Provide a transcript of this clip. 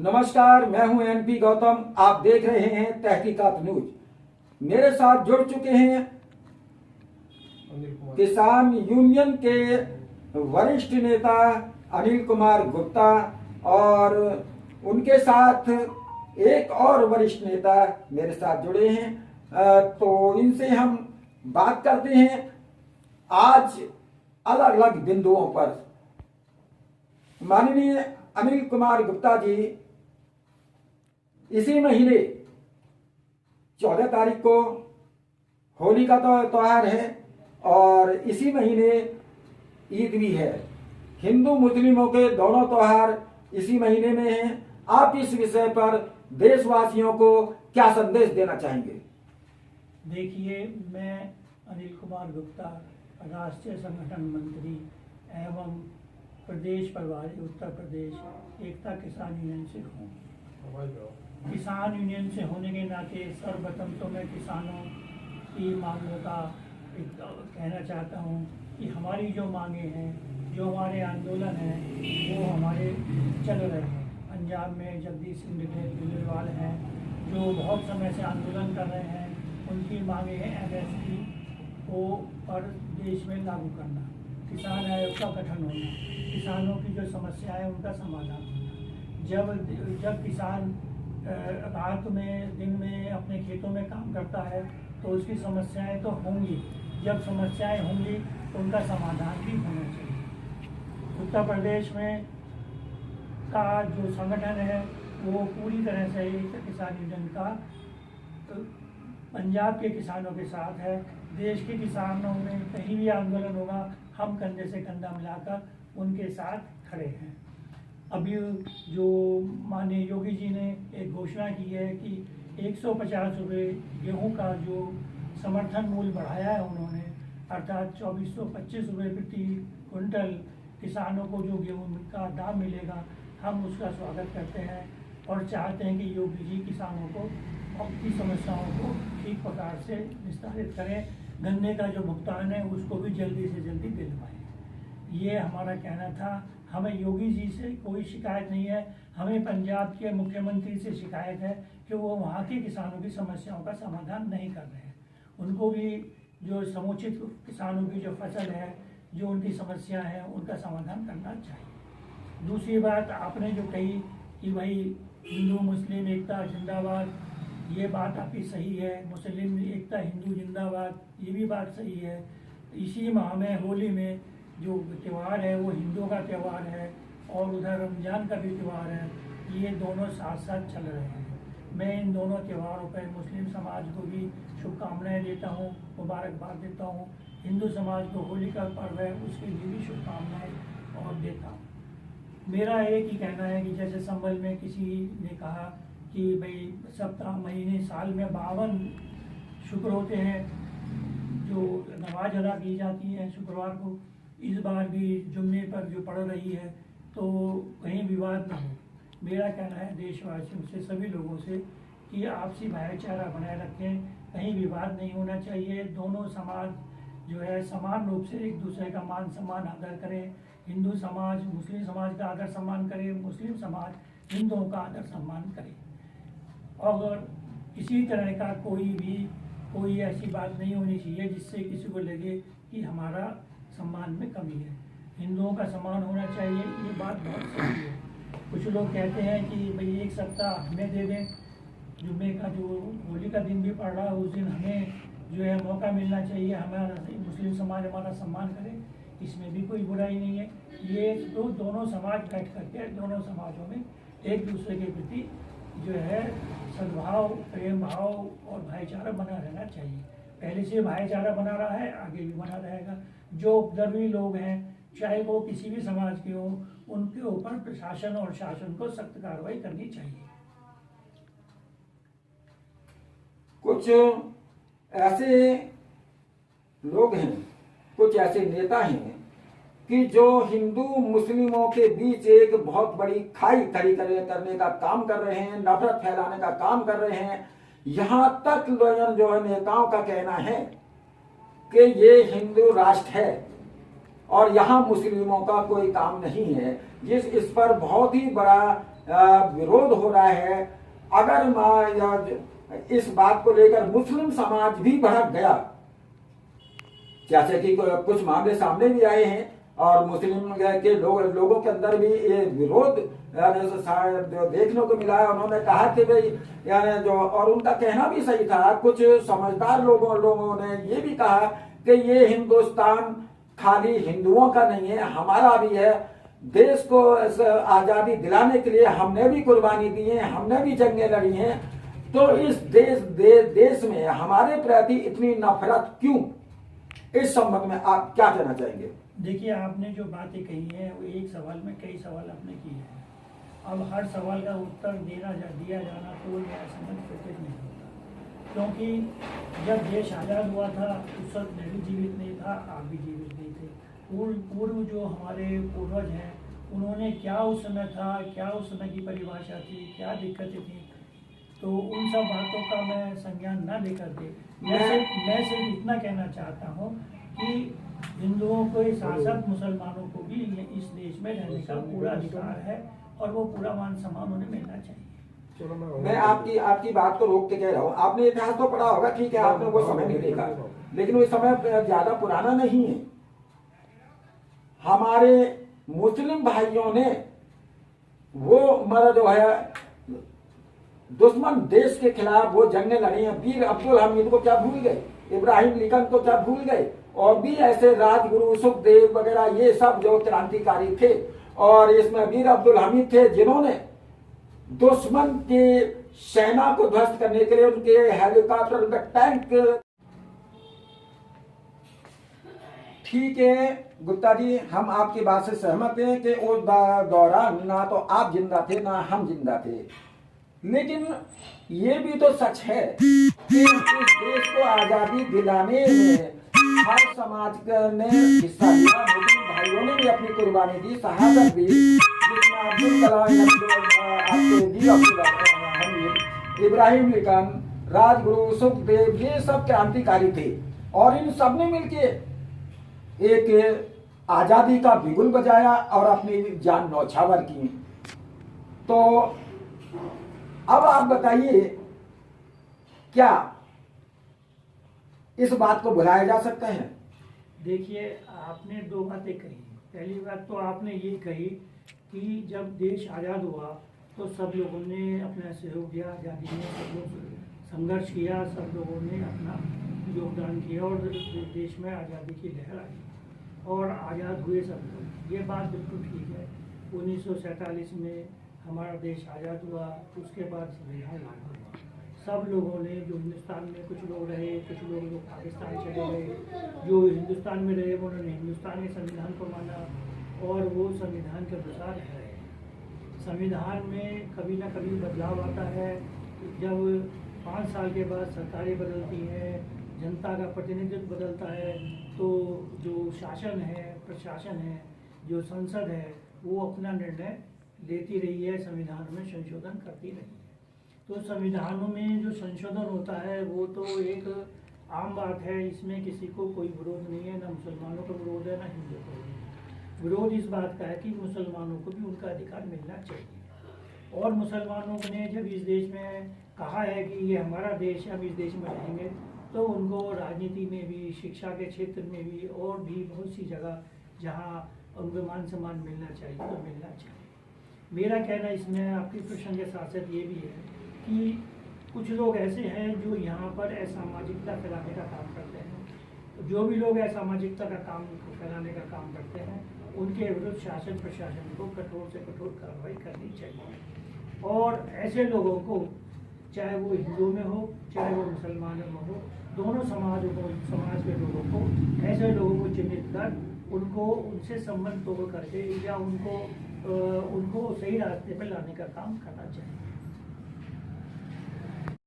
नमस्कार, मैं हूं एनपी गौतम। आप देख रहे हैं तहकीकात न्यूज। मेरे साथ जुड़ चुके हैं किसान यूनियन के वरिष्ठ नेता अनिल कुमार गुप्ता और उनके साथ एक और वरिष्ठ नेता मेरे साथ जुड़े हैं। तो इनसे हम बात करते हैं आज अलग अलग बिंदुओं पर। माननीय अनिल कुमार गुप्ता जी, इसी महीने 14 तारीख को होली का त्योहार है और इसी महीने ईद भी है। हिंदू मुस्लिमों के दोनों त्योहार इसी महीने में हैं। आप इस विषय पर देशवासियों को क्या संदेश देना चाहेंगे? देखिए, मैं अनिल कुमार गुप्ता, राष्ट्रीय संगठन मंत्री एवं प्रदेश प्रभारी उत्तर प्रदेश एकता किसान यूनियन से हूँ। किसान यूनियन से होने के नाते सर्वप्रथम तो मैं किसानों की मांगों का कहना चाहता हूँ कि हमारी जो मांगे हैं, जो हमारे आंदोलन हैं, वो हमारे चल रहे हैं। पंजाब में जगदीश सिंह बिल्लेवाल हैं जो बहुत समय से आंदोलन कर रहे हैं। उनकी मांगे हैं MSP को पर देश में लागू करना, किसान आयोग का गठन होना, किसानों की जो समस्याएं हैं उनका समाधान होना। जब किसान रात में दिन में अपने खेतों में काम करता है तो उसकी समस्याएं तो होंगी। जब समस्याएं होंगी तो उनका समाधान भी होना चाहिए। उत्तर प्रदेश में का जो संगठन है वो पूरी तरह से किसान यूनियन का पंजाब के किसानों के साथ है। देश के किसानों में कहीं भी आंदोलन होगा, हम कंधे से कंधा मिलाकर उनके साथ खड़े हैं। अभी जो माननीय योगी जी ने एक घोषणा की है कि 150 रुपये गेहूँ का जो समर्थन मूल्य बढ़ाया है उन्होंने, अर्थात 2425 रुपये प्रति क्विंटल किसानों को जो गेहूँ का दाम मिलेगा, हम उसका स्वागत करते हैं और चाहते हैं कि योगी जी किसानों को की समस्याओं को ठीक प्रकार से निस्तारित करें। गन्ने का जो भुगतान है उसको भी जल्दी से जल्दी दिलवाएं। ये हमारा कहना था। हमें योगी जी से कोई शिकायत नहीं है, हमें पंजाब के मुख्यमंत्री से शिकायत है कि वो वहाँ के किसानों की समस्याओं का समाधान नहीं कर रहे हैं। उनको भी जो समुचित किसानों की जो फसल है, जो उनकी समस्या है, उनका समाधान करना चाहिए। दूसरी बात आपने जो कही कि भाई हिंदू मुस्लिम एकता जिंदाबाद, ये बात आपकी सही है। मुस्लिम एकता हिंदू जिंदाबाद, ये भी बात सही है। इसी माह में होली में जो त्यौहार है वो हिंदुओं का त्यौहार है और उधर रमजान का भी त्यौहार है। ये दोनों साथ साथ चल रहे हैं। मैं इन दोनों त्योहारों पर मुस्लिम समाज को भी शुभकामनाएं देता हूँ, मुबारकबाद देता हूँ। हिंदू समाज को होली का पर्व है, उसके लिए भी शुभकामनाएं और देता हूँ। मेरा एक ही कहना है कि जैसे संबल में किसी ने कहा कि भाई सप्ताह महीने साल में 52 शुक्र होते हैं जो नमाज अदा की जाती है शुक्रवार को। इस बार भी जुम्मे पर जो पड़ रही है तो कहीं विवाद ना हो। मेरा कहना है देशवासियों से, सभी लोगों से कि आपसी भाईचारा बनाए रखें, कहीं विवाद नहीं होना चाहिए। दोनों समाज जो है समान रूप से एक दूसरे का मान सम्मान आदर करें। हिंदू समाज मुस्लिम समाज का आदर सम्मान करे, मुस्लिम समाज हिंदुओं का आदर सम्मान करे। अगर किसी तरह का कोई ऐसी बात नहीं होनी चाहिए जिससे किसी को लगे कि हमारा सम्मान में कमी है। हिंदुओं का सम्मान होना चाहिए, ये बात बहुत सही है। कुछ लोग कहते हैं कि भाई एक सप्ताह हमें दे दें, जुम्मे का जो होली का दिन भी पड़ रहा है उस दिन हमें जो है मौका मिलना चाहिए, हमारा मुस्लिम समाज हमारा सम्मान करे, इसमें भी कोई बुराई नहीं है। ये तो दोनों समाज बैठ करके दोनों समाजों में एक दूसरे के प्रति जो है सद्भाव, प्रेम भाव और भाईचारा बना रहना चाहिए। पहले से भाईचारा बना रहा है, आगे भी बना रहेगा। जो उपद्रवी लोग हैं, चाहे वो किसी भी समाज के हों, उनके ऊपर प्रशासन और शासन को सख्त कार्रवाई करनी चाहिए। कुछ ऐसे लोग हैं, कुछ ऐसे नेता हैं कि जो हिंदू मुस्लिमों के बीच एक बहुत बड़ी खाई खड़ी करने का काम कर रहे हैं, नफरत फैलाने का काम कर रहे हैं। यहाँ तक जो है नेताओं का कहना है कि ये हिंदू राष्ट्र है और यहाँ मुस्लिमों का कोई काम नहीं है। इस पर बहुत ही बड़ा विरोध हो रहा है, अगर इस बात को लेकर मुस्लिम समाज भी भड़क गया, जैसे कि कुछ मामले सामने भी आए हैं और मुस्लिम के लोगों के अंदर भी ये विरोध जो देखने को मिला है। उन्होंने कहा कि भाई जो, और उनका कहना भी सही था, कुछ समझदार लोगों ने ये भी कहा कि ये हिंदुस्तान खाली हिंदुओं का नहीं है, हमारा भी है। देश को आजादी दिलाने के लिए हमने भी कुर्बानी दी है, हमने भी जंगें लड़ी हैं। तो इस देश में हमारे प्रति इतनी नफरत क्यों? इस संबंध में आप क्या कहना चाहेंगे? देखिए, आपने जो बातें कही है वो एक सवाल में कई सवाल आपने किए हैं। अब हर सवाल का उत्तर दिया जाना तो मेरा समझ प्रतीत नहीं होता, क्योंकि जब देश आज़ाद हुआ था उस वक्त मैं भी जीवित नहीं था, आप भी जीवित नहीं थे। पूर्व जो हमारे पूर्वज हैं उन्होंने क्या उस समय था, क्या उस समय की परिभाषा थी, क्या दिक्कतें थी, तो उन सब बातों का मैं संज्ञान न लेकर के मैं सिर्फ इतना कहना चाहता हूँ कि हिंदुओं को साथ साथ मुसलमानों को भी इस देश में रहने का पूरा अधिकार है और वो पूरा मान सम्मान उन्हें मिलना चाहिए। मैं आपकी बात को रोक के कह रहा हूँ, आपने इतिहास तो पढ़ा होगा, ठीक है, आपने वो समय नहीं देखा, लेकिन वो समय ज्यादा पुराना नहीं है। हमारे मुस्लिम भाइयों ने वो जो है दुश्मन देश के खिलाफ वो जंगें लड़ी हैं। वीर अब्दुल हमीद को क्या भूल गए, इब्राहिम लिंकन को क्या भूल गए, और भी ऐसे राजगुरु सुखदेव वगैरह ये सब जो क्रांतिकारी थे, और इसमें वीर अब्दुल हमीद थे जिन्होंने दुश्मन की सेना को ध्वस्त करने के लिए उनके हेलीकॉप्टर, उनका टैंक। ठीक है गुप्ता जी, हम आपकी बात से सहमत हैं कि उस दौरान ना तो आप जिंदा थे ना हम जिंदा थे, लेकिन ये भी तो सच है कि इस देश को आजादी दिलाने में हर समाज ने हिस्सा लिया। मुस्लिम भाइयों ने भी अपनी कुर्बानी दी, शहादत दी, जिसमें अब्दुल कलाम, इब्राहिम लिंकन, राजगुरु सुखदेव, ये सब क्रांतिकारी थे, और इन सब ने मिलके एक आजादी का बिगुल बजाया और अपनी जान न्यौछावर की। तो अब आप बताइए, क्या इस बात को भुलाया जा सकता है? देखिए, आपने दो बातें कही। पहली बात तो आपने ये कही कि जब देश आज़ाद हुआ तो सब लोगों ने अपना सहयोग दिया, आज़ादी में सब लोग संघर्ष किया, सब लोगों ने अपना योगदान किया और देश में आज़ादी की लहर आई और आज़ाद हुए सब लोग। ये बात बिल्कुल ठीक है। 1947 में हमारा देश आज़ाद हुआ, उसके बाद संविधान लागू हुआ। सब लोगों ने, जो हिंदुस्तान में कुछ लोग रहे, कुछ लोग पाकिस्तान चले गए, जो हिंदुस्तान में रहे उन्होंने हिंदुस्तान के संविधान को माना और वो संविधान के अनुसार रहे। संविधान में कभी ना कभी बदलाव आता है। जब 5 साल के बाद सरकारें बदलती हैं, जनता का प्रतिनिधित्व बदलता है, तो जो शासन है, प्रशासन है, जो संसद है, वो अपना निर्णय लेती रही है, संविधान में संशोधन करती रही है। तो संविधानों में जो संशोधन होता है वो तो एक आम बात है, इसमें किसी को कोई विरोध नहीं है, ना मुसलमानों का विरोध है ना हिंदुओं का विरोध। इस बात का है कि मुसलमानों को भी उनका अधिकार मिलना चाहिए। और मुसलमानों ने जब इस देश में कहा है कि ये हमारा देश है, हम इस देश में रहेंगे, तो उनको राजनीति में भी, शिक्षा के क्षेत्र में भी और भी बहुत सी जगह जहाँ उनको मान सम्मान मिलना चाहिए तो मिलना चाहिए। मेरा कहना इसमें आपके प्रश्न के साथ साथ ये भी है कि कुछ लोग ऐसे हैं जो यहाँ पर असामाजिकता फैलाने का काम करते हैं। जो भी लोग असामाजिकता का काम फैलाने का काम करते हैं उनके विरुद्ध शासन प्रशासन को कठोर से कठोर कार्रवाई करनी चाहिए। और ऐसे लोगों को, चाहे वो हिंदू में हो चाहे वो मुसलमानों में हो, दोनों समाज के लोगों को, ऐसे लोगों को चिन्हित कर उनको उनसे संबंध तोड़ करके या उनको सही रास्ते पर लाने का काम करना चाहिए।